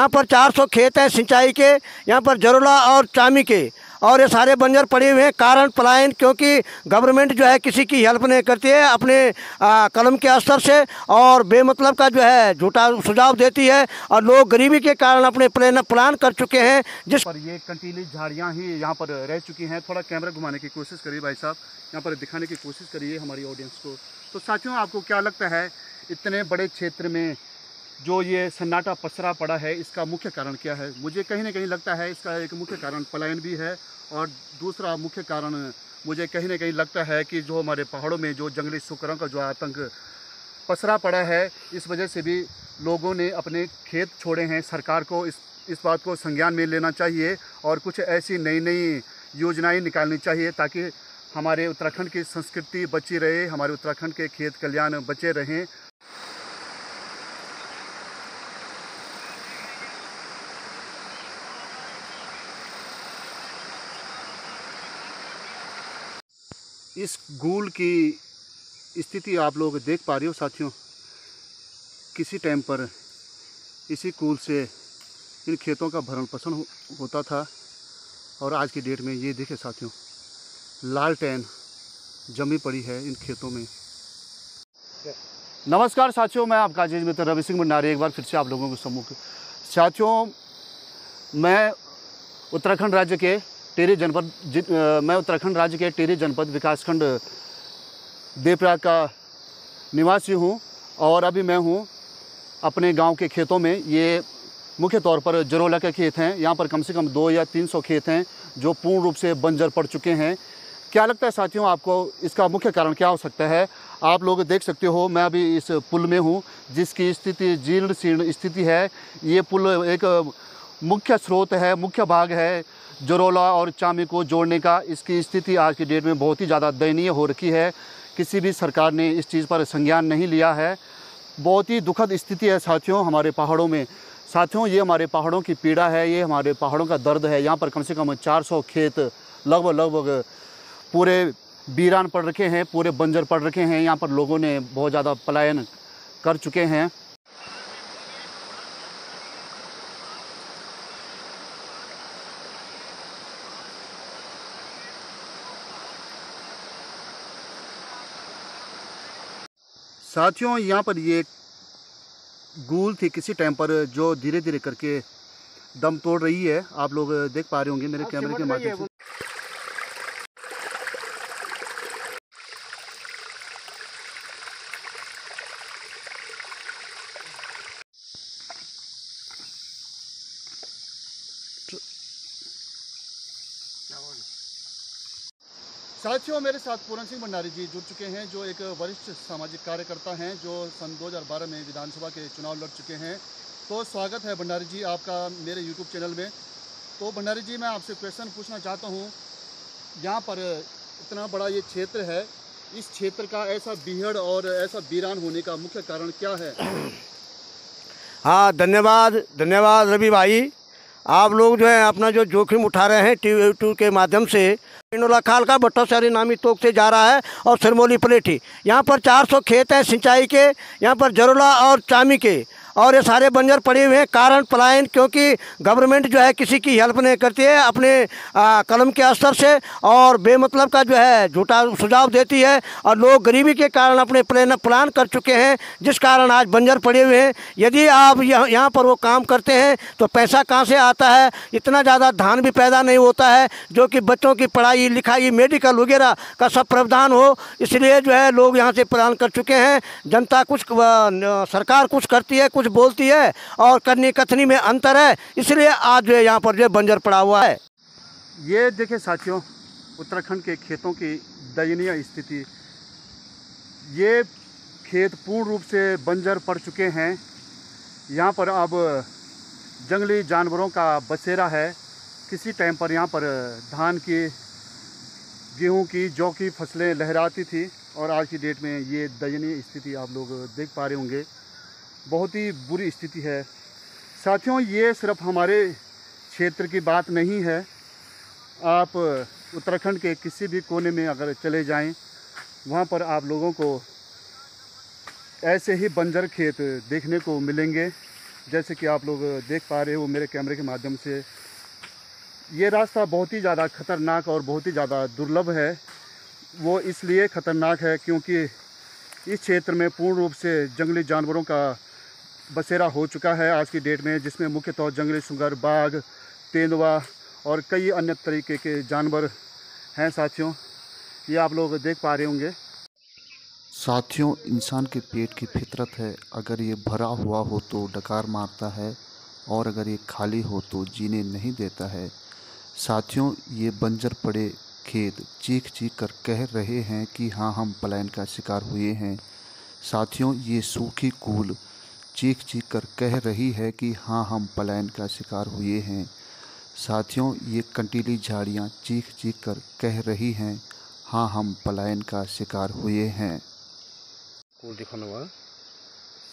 यहाँ पर 400 खेत हैं सिंचाई के, यहाँ पर जरोला और चामी के, और ये सारे बंजर पड़े हुए हैं। कारण पलायन, क्योंकि गवर्नमेंट जो है किसी की हेल्प नहीं करती है अपने कलम के स्तर से, और बेमतलब का जो है झूठा सुझाव देती है, और लोग गरीबी के कारण अपने प्लान कर चुके हैं। जिस पर ये कंटीली झाड़ियाँ ही यहाँ पर रह चुकी हैं। थोड़ा कैमरा घुमाने की कोशिश करिए भाई साहब, यहाँ पर दिखाने की कोशिश करिए हमारी ऑडियंस को। तो साथियों, आपको क्या लगता है इतने बड़े क्षेत्र में जो ये सन्नाटा पसरा पड़ा है, इसका मुख्य कारण क्या है? मुझे कहीं ना कहीं लगता है इसका एक मुख्य कारण पलायन भी है, और दूसरा मुख्य कारण मुझे कहीं ना कहीं लगता है कि जो हमारे पहाड़ों में जो जंगली सुकरों का जो आतंक पसरा पड़ा है, इस वजह से भी लोगों ने अपने खेत छोड़े हैं। सरकार को इस बात को संज्ञान में लेना चाहिए और कुछ ऐसी नई नई योजनाएं निकालनी चाहिए ताकि हमारे उत्तराखंड की संस्कृति बची रहे, हमारे उत्तराखंड के खेत खलिहान बचे रहें। इस गूल की स्थिति आप लोग देख पा रहे हो साथियों। किसी टाइम पर इसी कूल से इन खेतों का भरण पोषण होता था, और आज की डेट में ये देखे साथियों, लालटेन जमी पड़ी है इन खेतों में। नमस्कार साथियों, मैं आपका अजीज मित्र रवि सिंह भंडारी एक बार फिर से आप लोगों के सम्मुख। साथियों, मैं उत्तराखंड राज्य के टिहरी जनपद विकासखंड देवप्रयाग का निवासी हूं, और अभी मैं हूं अपने गांव के खेतों में। ये मुख्य तौर पर जरोला के खेत हैं। यहाँ पर कम से कम 200 या 300 खेत हैं जो पूर्ण रूप से बंजर पड़ चुके हैं। क्या लगता है साथियों आपको इसका मुख्य कारण क्या हो सकता है? आप लोग देख सकते हो, मैं अभी इस पुल में हूँ जिसकी स्थिति जीर्ण शीर्ण स्थिति है। ये पुल एक मुख्य स्रोत है, मुख्य भाग है जरोला और चामी को जोड़ने का। इसकी स्थिति आज की डेट में बहुत ही ज़्यादा दयनीय हो रखी है। किसी भी सरकार ने इस चीज़ पर संज्ञान नहीं लिया है। बहुत ही दुखद स्थिति है साथियों हमारे पहाड़ों में। साथियों, ये हमारे पहाड़ों की पीड़ा है, ये हमारे पहाड़ों का दर्द है। यहाँ पर कम से कम 400 खेत लगभग पूरे वीरान पड़ रखे हैं, पूरे बंजर पड़ रखे हैं। यहाँ पर लोगों ने बहुत ज़्यादा पलायन कर चुके हैं। साथियों, यहाँ पर ये गूल थी किसी टाइम पर जो धीरे धीरे करके दम तोड़ रही है। आप लोग देख पा रहे होंगे मेरे कैमरे के माध्यम से। साथियों, मेरे साथ पूरन सिंह भंडारी जी जुड़ चुके हैं, जो एक वरिष्ठ सामाजिक कार्यकर्ता हैं, जो सन 2012 में विधानसभा के चुनाव लड़ चुके हैं। तो स्वागत है भंडारी जी आपका मेरे यूट्यूब चैनल में। तो भंडारी जी, मैं आपसे क्वेश्चन पूछना चाहता हूं, यहाँ पर इतना बड़ा ये क्षेत्र है, इस क्षेत्र का ऐसा बीहड़ और ऐसा वीरान होने का मुख्य कारण क्या है? हाँ, धन्यवाद रवि भाई। आप लोग जो है अपना जो जोखिम उठा रहे हैं यूट्यूब के माध्यम से। पिनोला खाल का बट्टासारी नामी तोक से जा रहा है और सिरमौली प्लेठी। यहाँ पर 400 खेत हैं सिंचाई के, यहाँ पर जरोला और चामी के, और ये सारे बंजर पड़े हुए हैं। कारण पलायन, क्योंकि गवर्नमेंट जो है किसी की हेल्प नहीं करती है अपने कलम के स्तर से, और बेमतलब का जो है झूठा सुझाव देती है, और लोग गरीबी के कारण अपने प्लान कर चुके हैं, जिस कारण आज बंजर पड़े हुए हैं। यदि आप यहाँ पर वो काम करते हैं तो पैसा कहाँ से आता है? इतना ज़्यादा धान भी पैदा नहीं होता है जो कि बच्चों की पढ़ाई लिखाई मेडिकल वगैरह का सब प्रावधान हो। इसलिए जो है लोग यहाँ से प्लान कर चुके हैं। जनता कुछ, सरकार कुछ करती है, कुछ बोलती है, और करनी कथनी में अंतर है। इसलिए आज जो है यहाँ पर जो बंजर पड़ा हुआ है। ये देखिए साथियों, उत्तराखंड के खेतों की दयनीय स्थिति। ये खेत पूर्ण रूप से बंजर पड़ चुके हैं। यहाँ पर अब जंगली जानवरों का बसेरा है। किसी टाइम पर यहाँ पर धान की, गेहूं की, जौ की फसलें लहराती थी, और आज की डेट में ये दयनीय स्थिति आप लोग देख पा रहे होंगे। बहुत ही बुरी स्थिति है साथियों। ये सिर्फ हमारे क्षेत्र की बात नहीं है। आप उत्तराखंड के किसी भी कोने में अगर चले जाएं, वहाँ पर आप लोगों को ऐसे ही बंजर खेत देखने को मिलेंगे। जैसे कि आप लोग देख पा रहे हो मेरे कैमरे के माध्यम से, ये रास्ता बहुत ही ज़्यादा ख़तरनाक और बहुत ही ज़्यादा दुर्लभ है। वो इसलिए ख़तरनाक है क्योंकि इस क्षेत्र में पूर्ण रूप से जंगली जानवरों का बसेरा हो चुका है आज की डेट में, जिसमें मुख्य तौर जंगली सुअर, बाघ, तेंदुआ और कई अन्य तरीके के जानवर हैं साथियों। ये आप लोग देख पा रहे होंगे। साथियों, इंसान के पेट की फितरत है, अगर ये भरा हुआ हो तो डकार मारता है और अगर ये खाली हो तो जीने नहीं देता है। साथियों, ये बंजर पड़े खेत चीख चीख कर कह रहे हैं कि हाँ, हम पलायन का शिकार हुए हैं। साथियों, ये सूखी कूल चीख चीख कर कह रही है कि हाँ, हम पलायन का शिकार हुए हैं। साथियों, ये कंटीली झाड़ियाँ चीख चीख कर कह रही हैं, हाँ, हम पलायन का शिकार हुए हैं।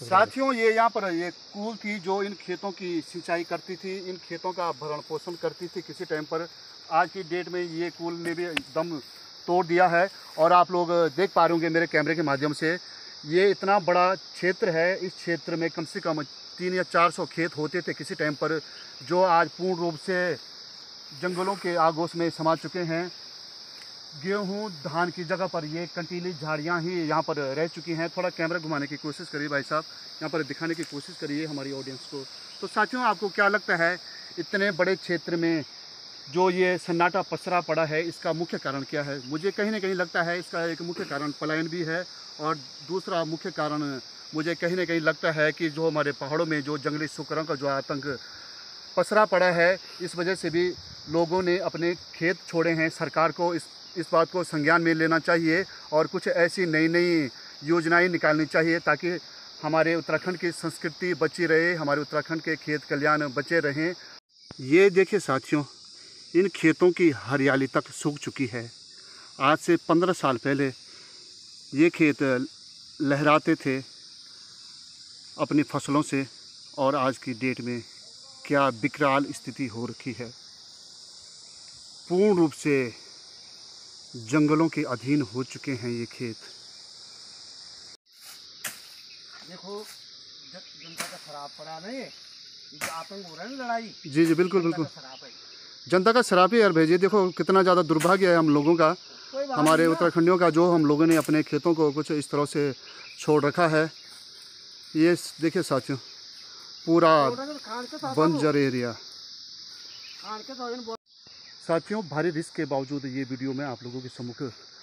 साथियों, ये यहाँ पर ये कूल थी जो इन खेतों की सिंचाई करती थी, इन खेतों का भरण पोषण करती थी किसी टाइम पर। आज की डेट में ये कूल ने भी एकदम तोड़ दिया है और आप लोग देख पा रहे होंगे मेरे कैमरे के माध्यम से। ये इतना बड़ा क्षेत्र है, इस क्षेत्र में कम से कम 300 या 400 खेत होते थे किसी टाइम पर, जो आज पूर्ण रूप से जंगलों के आगोश में समा चुके हैं। गेहूं, धान की जगह पर ये कंटीली झाड़ियां ही यहाँ पर रह चुकी हैं। थोड़ा कैमरा घुमाने की कोशिश करिए भाई साहब, यहाँ पर दिखाने की कोशिश करिए हमारी ऑडियंस को। तो साथियों, आपको क्या लगता है इतने बड़े क्षेत्र में जो ये सन्नाटा पसरा पड़ा है, इसका मुख्य कारण क्या है? मुझे कहीं ना कहीं लगता है इसका एक मुख्य कारण पलायन भी है और दूसरा मुख्य कारण मुझे कहीं ना कहीं लगता है कि जो हमारे पहाड़ों में जो जंगली सुकरों का जो आतंक पसरा पड़ा है, इस वजह से भी लोगों ने अपने खेत छोड़े हैं। सरकार को इस बात को संज्ञान में लेना चाहिए और कुछ ऐसी नई नई योजनाएं निकालनी चाहिए ताकि हमारे उत्तराखंड की संस्कृति बची रहे, हमारे उत्तराखंड के खेत कल्याण बचे रहें। ये देखिए साथियों, इन खेतों की हरियाली तक सूख चुकी है। आज से 15 साल पहले ये खेत लहराते थे अपनी फसलों से और आज की डेट में क्या विकराल स्थिति हो रखी है। पूर्ण रूप से जंगलों के अधीन हो चुके हैं ये खेत। देखो, जनता का शराब पड़ा नहीं, ये जो आतंक हो रहा है ना, लड़ाई। जी जी, बिल्कुल बिल्कुल, शराब है, जनता का शराब ही यार भेजिए। देखो कितना ज़्यादा दुर्भाग्य है हम लोगों का, हमारे उत्तराखंडियों का, जो हम लोगों ने अपने खेतों को कुछ इस तरह से छोड़ रखा है। ये देखिए साथियों, पूरा बंजर एरिया। साथियों, भारी रिस्क के बावजूद ये वीडियो मैं आप लोगों के सम्मुख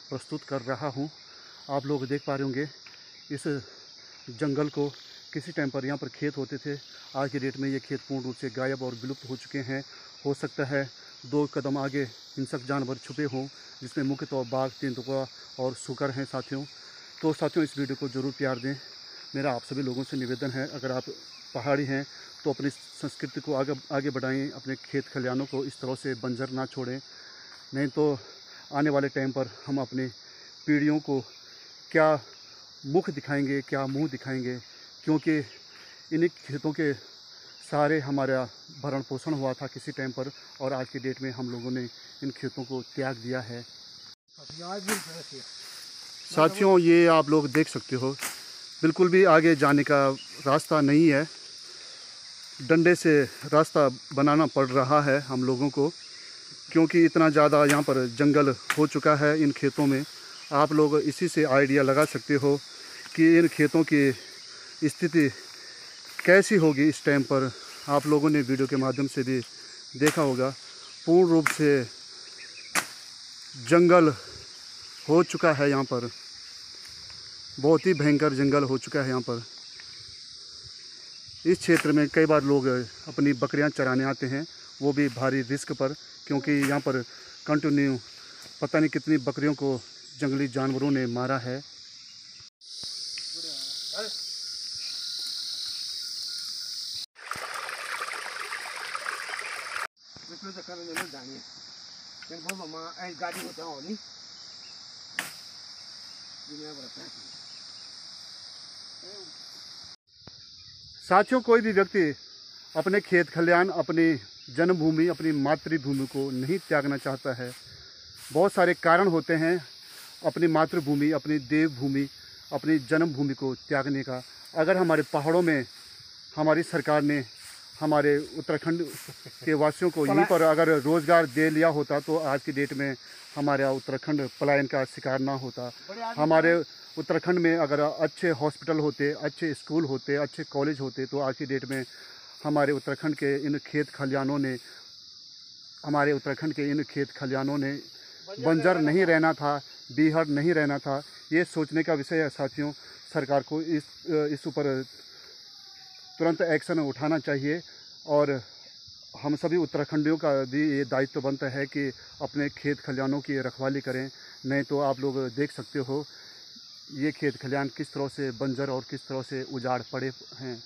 प्रस्तुत कर रहा हूँ। आप लोग देख पा रहे होंगे इस जंगल को। किसी टाइम पर यहाँ पर खेत होते थे, आज की डेट में ये खेत पूर्ण रूप से गायब और विलुप्त हो चुके हैं। हो सकता है 2 कदम आगे हिंसक जानवर छुपे हों, जिसमें मुख्य तौर बाघ, तेंदुआ और सुकर हैं साथियों। तो साथियों, इस वीडियो को ज़रूर प्यार दें। मेरा आप सभी लोगों से निवेदन है, अगर आप पहाड़ी हैं तो अपनी संस्कृति को आगे बढ़ाएं, अपने खेत खलिहानों को इस तरह से बंजर ना छोड़ें, नहीं तो आने वाले टाइम पर हम अपनी पीढ़ियों को क्या मुख दिखाएंगे, क्या मुंह दिखाएंगे, क्योंकि इन्हीं खेतों के सहारे हमारा भरण पोषण हुआ था किसी टाइम पर और आज की डेट में हम लोगों ने इन खेतों को त्याग दिया है। साथियों, ये आप लोग देख सकते हो, बिल्कुल भी आगे जाने का रास्ता नहीं है। डंडे से रास्ता बनाना पड़ रहा है हम लोगों को, क्योंकि इतना ज़्यादा यहाँ पर जंगल हो चुका है इन खेतों में। आप लोग इसी से आइडिया लगा सकते हो कि इन खेतों की स्थिति कैसी होगी इस टाइम पर। आप लोगों ने वीडियो के माध्यम से भी देखा होगा, पूर्ण रूप से जंगल हो चुका है यहाँ पर, बहुत ही भयंकर जंगल हो चुका है यहाँ पर। इस क्षेत्र में कई बार लोग अपनी बकरियां चराने आते हैं, वो भी भारी रिस्क पर, क्योंकि यहाँ पर कंटिन्यू पता नहीं कितनी बकरियों को जंगली जानवरों ने मारा है। साथियों, कोई भी व्यक्ति अपने खेत खलिहान, अपनी जन्मभूमि, अपनी मातृभूमि को नहीं त्यागना चाहता है। बहुत सारे कारण होते हैं अपनी मातृभूमि, अपनी देवभूमि, अपनी जन्मभूमि को त्यागने का। अगर हमारे पहाड़ों में हमारी सरकार ने हमारे उत्तराखंड के वासियों को यहीं पर अगर रोज़गार दे लिया होता तो आज की डेट में हमारा उत्तराखंड पलायन का शिकार ना होता। हमारे उत्तराखंड में अगर अच्छे हॉस्पिटल होते, अच्छे स्कूल होते, अच्छे कॉलेज होते तो आज की डेट में हमारे उत्तराखंड के इन खेत खलिहानों ने बंजर नहीं रहना था, बीहड़ नहीं रहना था। ये सोचने का विषय है साथियों। सरकार को इस ऊपर तुरंत एक्शन उठाना चाहिए और हम सभी उत्तराखंडियों का भी ये दायित्व बनता है कि अपने खेत खलिहानों की रखवाली करें। नहीं तो आप लोग देख सकते हो ये खेत खलिहान किस तरह से बंजर और किस तरह से उजाड़ पड़े हैं।